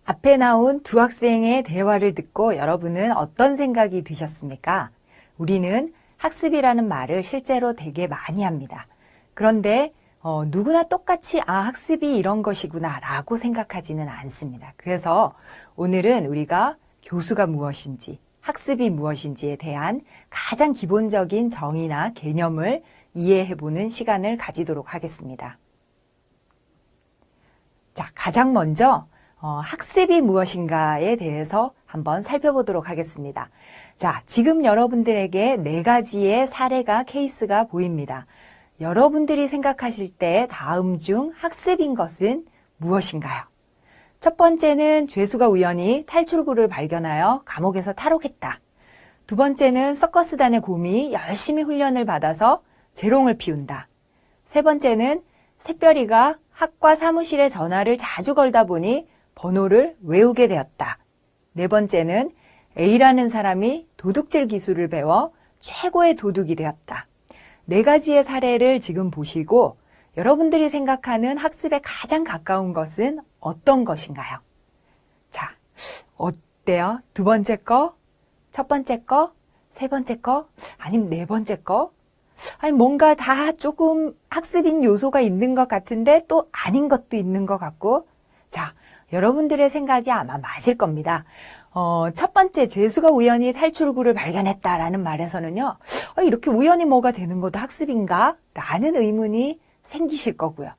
앞에 나온 두 학생의 대화를 듣고 여러분은 어떤 생각이 드셨습니까? 우리는 학습이라는 말을 실제로 되게 많이 합니다. 그런데 누구나 똑같이 학습이 이런 것이구나 라고 생각하지는 않습니다. 그래서 오늘은 우리가 교수가 무엇인지, 학습이 무엇인지에 대한 가장 기본적인 정의나 개념을 이해해보는 시간을 가지도록 하겠습니다. 자, 가장 먼저 학습이 무엇인가에 대해서 한번 살펴보도록 하겠습니다. 자, 지금 여러분들에게 4가지의 사례가 케이스가 보입니다. 여러분들이 생각하실 때 다음 중 학습인 것은 무엇인가요? 첫 번째는 죄수가 우연히 탈출구를 발견하여 감옥에서 탈옥했다. 두 번째는 서커스단의 곰이 열심히 훈련을 받아서 재롱을 피운다. 세 번째는 새별이가 학과 사무실에 전화를 자주 걸다 보니 번호를 외우게 되었다. 네 번째는 A라는 사람이 도둑질 기술을 배워 최고의 도둑이 되었다. 4가지의 사례를 지금 보시고 여러분들이 생각하는 학습에 가장 가까운 것은 어떤 것인가요? 자, 어때요? 두 번째 거, 첫 번째 거, 세 번째 거, 아니면 네 번째 거? 아니, 뭔가 다 조금 학습인 요소가 있는 것 같은데 또 아닌 것도 있는 것 같고. 자, 여러분들의 생각이 아마 맞을 겁니다. 첫 번째, 죄수가 우연히 탈출구를 발견했다라는 말에서는요, 이렇게 우연히 뭐가 되는 것도 학습인가? 라는 의문이 생기실 거고요.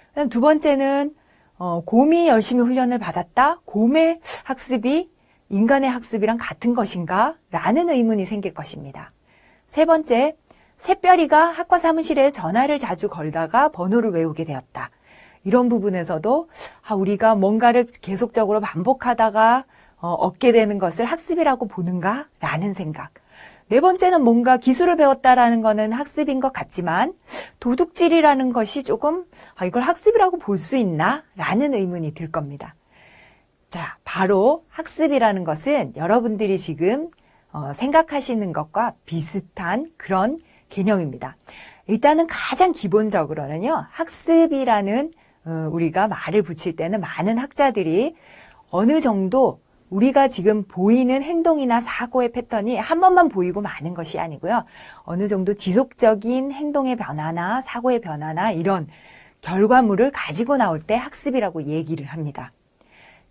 그다음 두 번째는, 곰이 열심히 훈련을 받았다? 곰의 학습이 인간의 학습이랑 같은 것인가? 라는 의문이 생길 것입니다. 세 번째, 새별이가 학과 사무실에 전화를 자주 걸다가 번호를 외우게 되었다. 이런 부분에서도 우리가 뭔가를 계속적으로 반복하다가 얻게 되는 것을 학습이라고 보는가? 라는 생각. 네 번째는 뭔가 기술을 배웠다라는 거는 학습인 것 같지만 도둑질이라는 것이 조금 이걸 학습이라고 볼 수 있나? 라는 의문이 들 겁니다. 자, 바로 학습이라는 것은 여러분들이 지금 생각하시는 것과 비슷한 그런 개념입니다. 일단은 가장 기본적으로는요, 학습이라는 우리가 말을 붙일 때는 많은 학자들이 어느 정도 우리가 지금 보이는 행동이나 사고의 패턴이 한 번만 보이고 마는 것이 아니고요. 어느 정도 지속적인 행동의 변화나 사고의 변화나 이런 결과물을 가지고 나올 때 학습이라고 얘기를 합니다.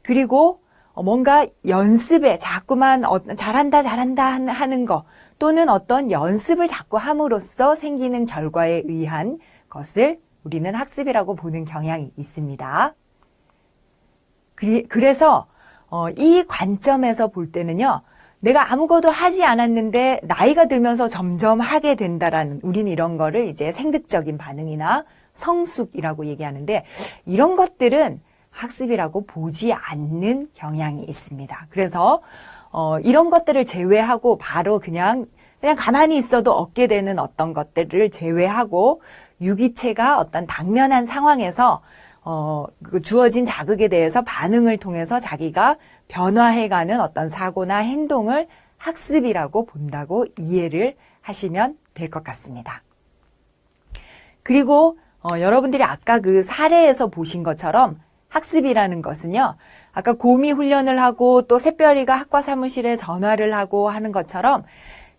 그리고 뭔가 연습에 자꾸만 잘한다 하는 거 또는 어떤 연습을 자꾸 함으로써 생기는 결과에 의한 것을 우리는 학습이라고 보는 경향이 있습니다. 그래서 이 관점에서 볼 때는요, 내가 아무것도 하지 않았는데 나이가 들면서 점점 하게 된다라는, 우리는 이런 거를 이제 생득적인 반응이나 성숙이라고 얘기하는데, 이런 것들은 학습이라고 보지 않는 경향이 있습니다. 그래서 이런 것들을 제외하고 바로 그냥 가만히 있어도 얻게 되는 어떤 것들을 제외하고 유기체가 어떤 당면한 상황에서 그 주어진 자극에 대해서 반응을 통해서 자기가 변화해가는 어떤 사고나 행동을 학습이라고 본다고 이해를 하시면 될 것 같습니다. 그리고 여러분들이 아까 그 사례에서 보신 것처럼 학습이라는 것은요, 아까 곰이 훈련을 하고 또 새별이가 학과 사무실에 전화를 하고 하는 것처럼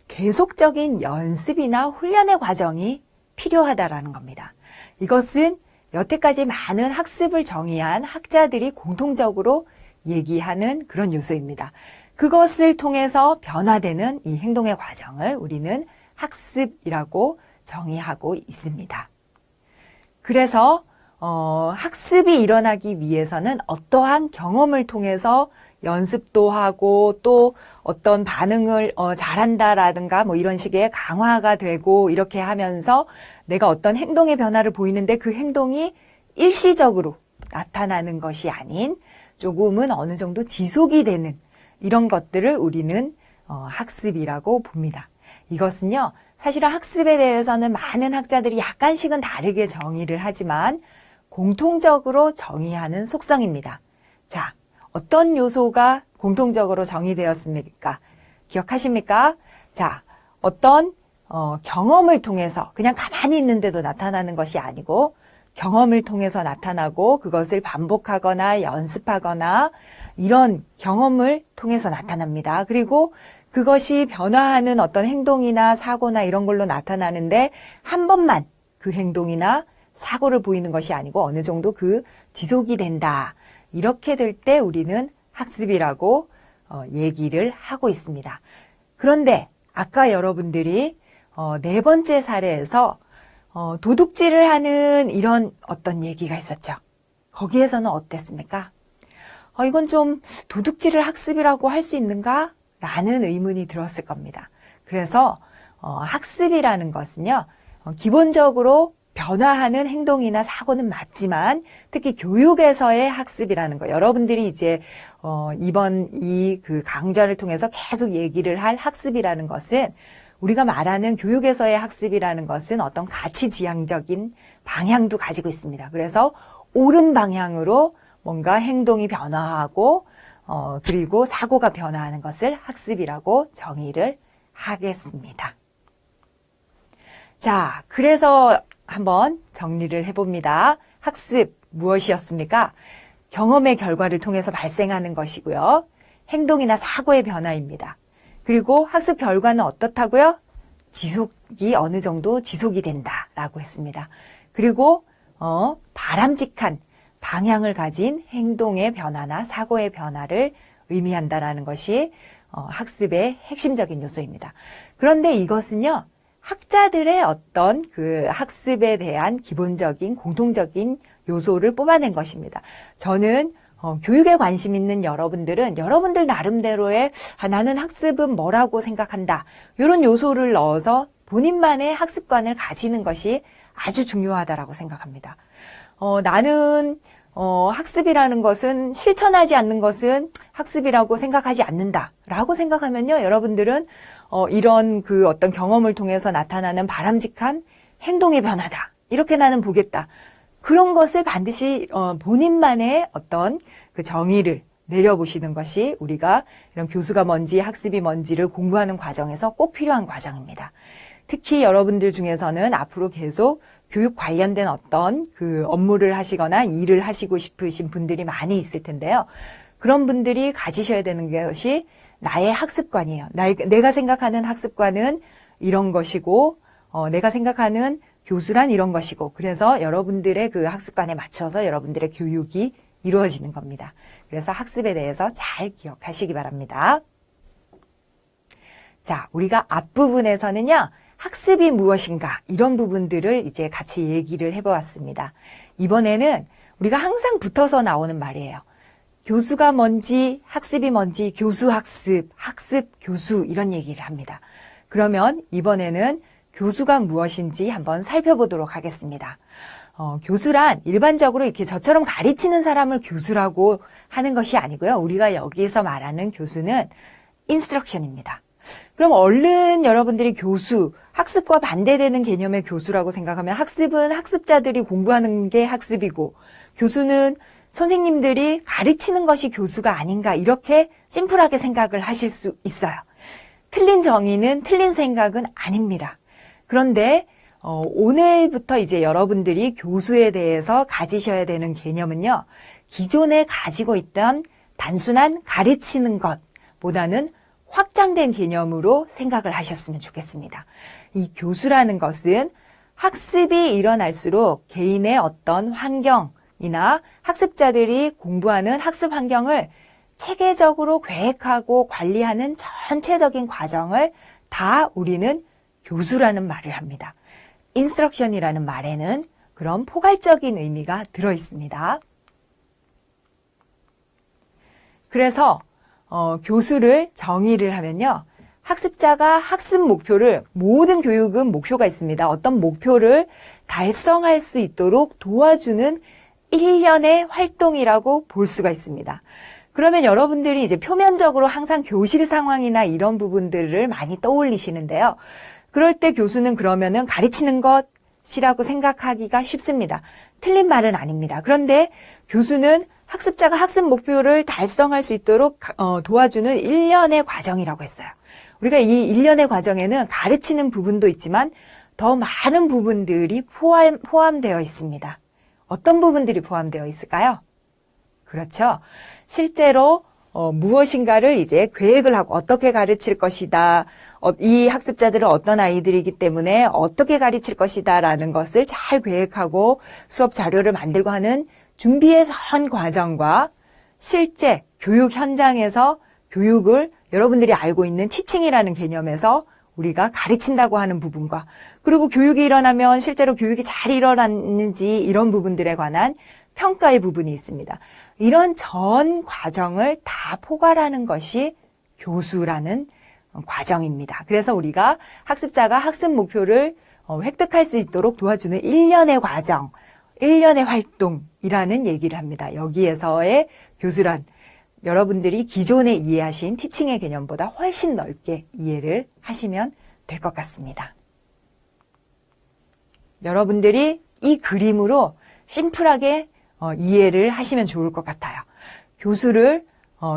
계속적인 연습이나 훈련의 과정이 필요하다라는 겁니다. 이것은 여태까지 많은 학습을 정의한 학자들이 공통적으로 얘기하는 그런 요소입니다. 그것을 통해서 변화되는 이 행동의 과정을 우리는 학습이라고 정의하고 있습니다. 그래서 학습이 일어나기 위해서는 어떠한 경험을 통해서 연습도 하고 또 어떤 반응을 잘한다라든가 뭐 이런 식의 강화가 되고 이렇게 하면서 내가 어떤 행동의 변화를 보이는데 그 행동이 일시적으로 나타나는 것이 아닌 조금은 어느 정도 지속이 되는 이런 것들을 우리는 학습이라고 봅니다. 이것은요, 사실은 학습에 대해서는 많은 학자들이 약간씩은 다르게 정의를 하지만 공통적으로 정의하는 속성입니다. 자, 어떤 요소가 공통적으로 정의되었습니까? 기억하십니까? 자, 어떤 경험을 통해서 그냥 가만히 있는데도 나타나는 것이 아니고 경험을 통해서 나타나고 그것을 반복하거나 연습하거나 이런 경험을 통해서 나타납니다. 그리고 그것이 변화하는 어떤 행동이나 사고나 이런 걸로 나타나는데 한 번만 그 행동이나 사고를 보이는 것이 아니고 어느 정도 그 지속이 된다. 이렇게 될 때 우리는 학습이라고 얘기를 하고 있습니다. 그런데 아까 여러분들이 네 번째 사례에서 도둑질을 하는 이런 어떤 얘기가 있었죠. 거기에서는 어땠습니까? 이건 좀 도둑질을 학습이라고 할 수 있는가? 라는 의문이 들었을 겁니다. 그래서 학습이라는 것은요, 기본적으로 변화하는 행동이나 사고는 맞지만 특히 교육에서의 학습이라는 거, 여러분들이 이제 이번 이 그 강좌를 통해서 계속 얘기를 할 학습이라는 것은 우리가 말하는 교육에서의 학습이라는 것은 어떤 가치 지향적인 방향도 가지고 있습니다. 그래서 옳은 방향으로 뭔가 행동이 변화하고 그리고 사고가 변화하는 것을 학습이라고 정의를 하겠습니다. 자, 그래서 한번 정리를 해봅니다. 학습 무엇이었습니까? 경험의 결과를 통해서 발생하는 것이고요. 행동이나 사고의 변화입니다. 그리고 학습 결과는 어떻다고요? 지속이 어느 정도 지속이 된다라고 했습니다. 그리고 바람직한 방향을 가진 행동의 변화나 사고의 변화를 의미한다라는 것이 학습의 핵심적인 요소입니다. 그런데 이것은요, 학자들의 어떤 그 학습에 대한 기본적인 공통적인 요소를 뽑아낸 것입니다. 저는 교육에 관심 있는 여러분들은 여러분들 나름대로의 나는 학습은 뭐라고 생각한다. 이런 요소를 넣어서 본인만의 학습관을 가지는 것이 아주 중요하다라고 생각합니다. 나는 학습이라는 것은 실천하지 않는 것은 학습이라고 생각하지 않는다라고 생각하면요, 여러분들은 이런 그 어떤 경험을 통해서 나타나는 바람직한 행동의 변화다. 이렇게 나는 보겠다. 그런 것을 반드시 본인만의 어떤 그 정의를 내려보시는 것이 우리가 이런 교수가 뭔지 학습이 뭔지를 공부하는 과정에서 꼭 필요한 과정입니다. 특히 여러분들 중에서는 앞으로 계속 교육 관련된 어떤 그 업무를 하시거나 일을 하시고 싶으신 분들이 많이 있을 텐데요. 그런 분들이 가지셔야 되는 것이 나의 학습관이에요. 내가 생각하는 학습관은 이런 것이고, 내가 생각하는 교수란 이런 것이고, 그래서 여러분들의 그 학습관에 맞춰서 여러분들의 교육이 이루어지는 겁니다. 그래서 학습에 대해서 잘 기억하시기 바랍니다. 자, 우리가 앞부분에서는요, 학습이 무엇인가 이런 부분들을 이제 같이 얘기를 해보았습니다. 이번에는 우리가 항상 붙어서 나오는 말이에요. 교수가 뭔지 학습이 뭔지 교수 학습, 학습 교수 이런 얘기를 합니다. 그러면 이번에는 교수가 무엇인지 한번 살펴보도록 하겠습니다. 교수란 일반적으로 이렇게 저처럼 가르치는 사람을 교수라고 하는 것이 아니고요. 우리가 여기서 말하는 교수는 인스트럭션입니다. 그럼 얼른 여러분들이 교수, 학습과 반대되는 개념의 교수라고 생각하면 학습은 학습자들이 공부하는 게 학습이고 교수는 선생님들이 가르치는 것이 교수가 아닌가 이렇게 심플하게 생각을 하실 수 있어요. 틀린 정의는 틀린 생각은 아닙니다. 그런데 오늘부터 이제 여러분들이 교수에 대해서 가지셔야 되는 개념은요. 기존에 가지고 있던 단순한 가르치는 것보다는 확장된 개념으로 생각을 하셨으면 좋겠습니다. 이 교수라는 것은 학습이 일어날수록 개인의 어떤 환경이나 학습자들이 공부하는 학습 환경을 체계적으로 계획하고 관리하는 전체적인 과정을 다 우리는 교수라는 말을 합니다. 인스트럭션이라는 말에는 그런 포괄적인 의미가 들어 있습니다. 그래서 교수를 정의를 하면요. 학습자가 학습 목표를, 모든 교육은 목표가 있습니다. 어떤 목표를 달성할 수 있도록 도와주는 일련의 활동이라고 볼 수가 있습니다. 그러면 여러분들이 이제 표면적으로 항상 교실 상황이나 이런 부분들을 많이 떠올리시는데요. 그럴 때 교수는 그러면은 가르치는 것이라고 생각하기가 쉽습니다. 틀린 말은 아닙니다. 그런데 교수는 학습자가 학습 목표를 달성할 수 있도록 도와주는 일련의 과정이라고 했어요. 우리가 이 일련의 과정에는 가르치는 부분도 있지만 더 많은 부분들이 포함되어 있습니다. 어떤 부분들이 포함되어 있을까요? 그렇죠. 실제로 무엇인가를 이제 계획을 하고 어떻게 가르칠 것이다. 이 학습자들은 어떤 아이들이기 때문에 어떻게 가르칠 것이다 라는 것을 잘 계획하고 수업 자료를 만들고 하는 준비의 전 과정과 실제 교육 현장에서 교육을 여러분들이 알고 있는 티칭이라는 개념에서 우리가 가르친다고 하는 부분과 그리고 교육이 일어나면 실제로 교육이 잘 일어났는지 이런 부분들에 관한 평가의 부분이 있습니다. 이런 전 과정을 다 포괄하는 것이 교수라는 과정입니다. 그래서 우리가 학습자가 학습 목표를 획득할 수 있도록 도와주는 1년의 과정, 1년의 활동이라는 얘기를 합니다. 여기에서의 교수란 여러분들이 기존에 이해하신 티칭의 개념보다 훨씬 넓게 이해를 하시면 될 것 같습니다. 여러분들이 이 그림으로 심플하게 이해를 하시면 좋을 것 같아요. 교수를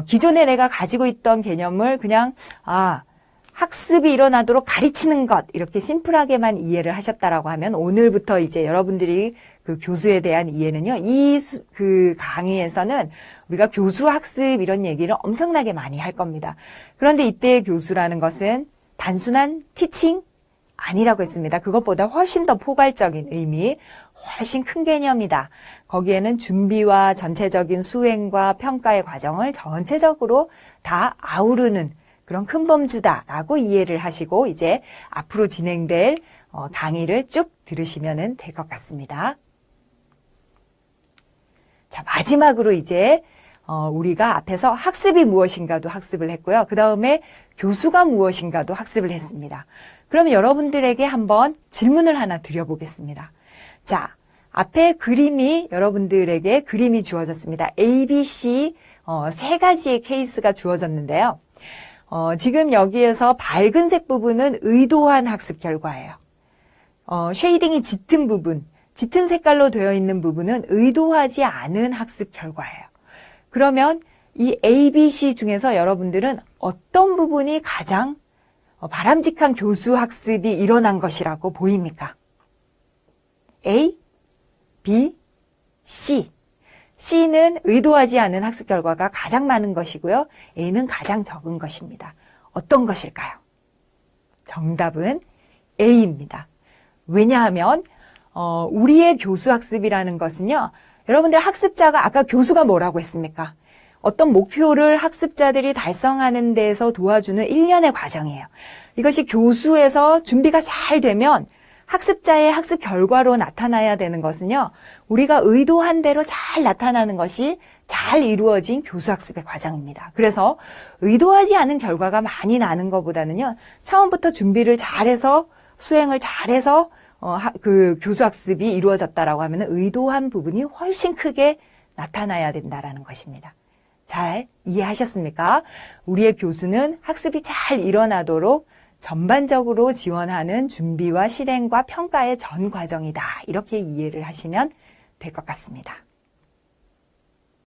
기존에 내가 가지고 있던 개념을 그냥 학습이 일어나도록 가르치는 것 이렇게 심플하게만 이해를 하셨다라고 하면 오늘부터 이제 여러분들이 그 교수에 대한 이해는요. 그 강의에서는 우리가 교수 학습 이런 얘기를 엄청나게 많이 할 겁니다. 그런데 이때의 교수라는 것은 단순한 티칭 아니라고 했습니다. 그것보다 훨씬 더 포괄적인 의미, 훨씬 큰 개념이다. 거기에는 준비와 전체적인 수행과 평가의 과정을 전체적으로 다 아우르는 그런 큰 범주다라고 이해를 하시고 이제 앞으로 진행될 강의를 쭉 들으시면 될 것 같습니다. 자, 마지막으로 이제 우리가 앞에서 학습이 무엇인가도 학습을 했고요. 그 다음에 교수가 무엇인가도 학습을 했습니다. 그럼 여러분들에게 한번 질문을 하나 드려보겠습니다. 자, 앞에 여러분들에게 그림이 주어졌습니다. A, B, C 세 가지의 케이스가 주어졌는데요. 지금 여기에서 밝은색 부분은 의도한 학습 결과예요. 쉐이딩이 짙은 부분, 짙은 색깔로 되어 있는 부분은 의도하지 않은 학습 결과예요. 그러면 이 A, B, C 중에서 여러분들은 어떤 부분이 가장 바람직한 교수 학습이 일어난 것이라고 보입니까? A, B, C. C는 의도하지 않은 학습 결과가 가장 많은 것이고요. A는 가장 적은 것입니다. 어떤 것일까요? 정답은 A입니다. 왜냐하면 우리의 교수 학습이라는 것은요. 여러분들 학습자가 아까 교수가 뭐라고 했습니까? 어떤 목표를 학습자들이 달성하는 데에서 도와주는 1년의 과정이에요. 이것이 교수에서 준비가 잘 되면 학습자의 학습 결과로 나타나야 되는 것은요. 우리가 의도한 대로 잘 나타나는 것이 잘 이루어진 교수학습의 과정입니다. 그래서 의도하지 않은 결과가 많이 나는 것보다는요. 처음부터 준비를 잘해서 수행을 잘해서 그 교수학습이 이루어졌다라고 하면 의도한 부분이 훨씬 크게 나타나야 된다라는 것입니다. 잘 이해하셨습니까? 우리의 교수는 학습이 잘 일어나도록 전반적으로 지원하는 준비와 실행과 평가의 전 과정이다. 이렇게 이해를 하시면 될 것 같습니다.